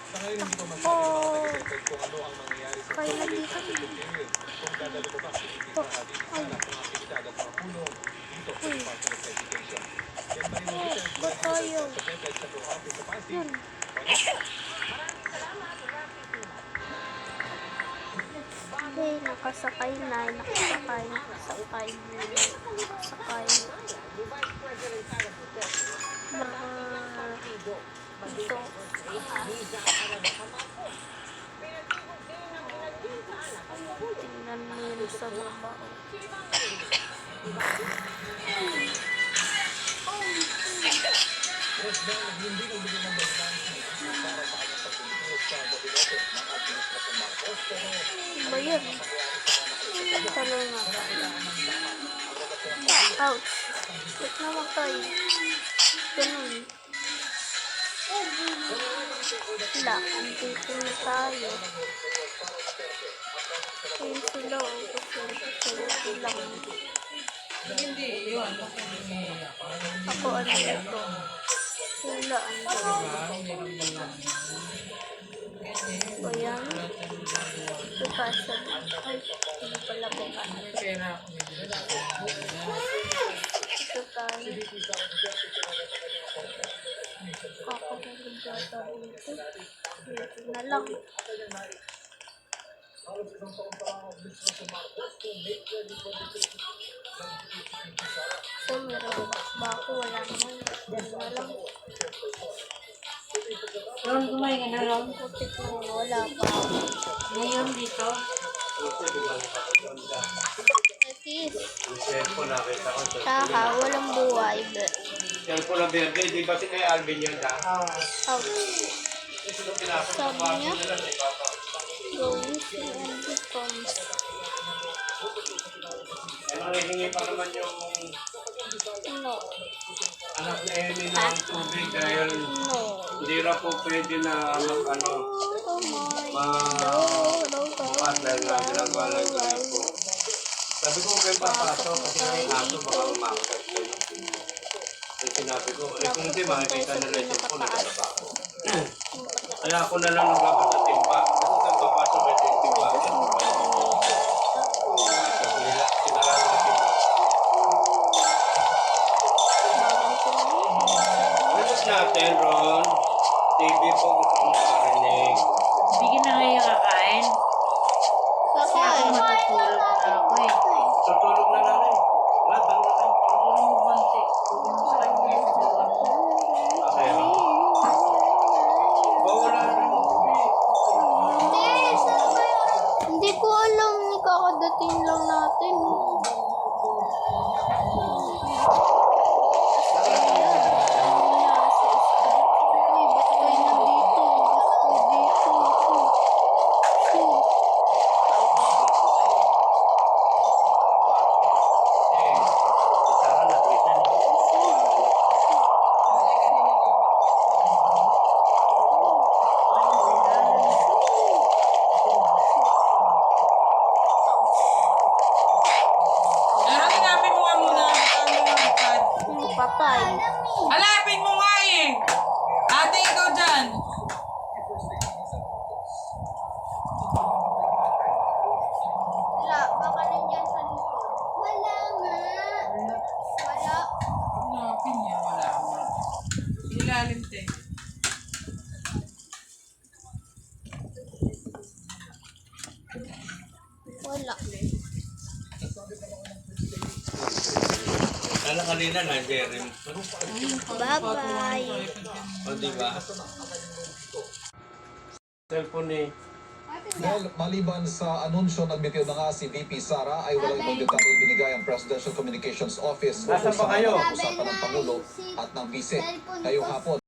Sa ngayon, hindi pa masabi ng mga taga-Duterte kung ano ang mangyayari sa COVID-19 period. Kung dadalo pa ba si VP Sara Dizon sa mga aktibidad at mga pulong dito sa Department of Education. Yan pa rin ang details mula sa DepEd sa Office sa Pasig. Okay, nakasakay na, nakasakay. Dito. Tingnan mo yun sa baba. Ba yun? Talong nga. Ouch. Ba't namatay? Ganun. Wala, andito na tayo. Ayun sila, kasi lang. Ako ano ito? Wala, o yan. Ito kasya. Ay, hindi pala ko kasya. Ito tayo. Ako nagdata dito. Dito na lang. So, meron ba ako? Wala naman. Yan na lang. Ron, kumain ka na, Ron. Putik mo, wala pa. Ngayon dito. Nakis. Cellphone nakita ko. Saka, walang buhay. Cellphone na verde, di ba si kay Alvin yun da? Ouch. Sabi niya, going to end the comes. Ano hihingi pa naman yung No. anak na Amy ng tubig dahil hindi na po pwede na ano, Oh my. bukas dahil nga ginagawa lang ko. Sabi ko kayo papasok kasi yung aso baka umakit. Yung sinabi ko, kung hindi makikita nila yung cellphone na ba ako. Kaya ako na lang naglabas sa timba. Kasi saan papasok may timba. Sinarado na timba. Bukas natin, Ron. TV po gusto kong makarinig. Bigyan na ngayon kakain. Kasi ako matutulog na ako eh. Tutulog na namin. Lahat ang natin. Tulong mo konti. Tulong sa kanya sa dalawa mo. Okay. Bawala na mo. Hindi ko alam, kakadating lang natin. Patay. Halapin mo nga eh! Ate, ikaw dyan! Wala, baka nandiyan sa likod. Wala nga. Wala. Halapin niya, wala nga. Ilalim, te. Wala. Kala kanina na, Jerry. Bye-bye. O, diba? Cellphone ni... Well, maliban sa anunsyo ng bitiw na nga si VP Sara ay walang ibang detalye binigay ang Presidential Communications Office Nasaan ba kayo? usapan ng Pangulo at ng Vice ngayong hapon.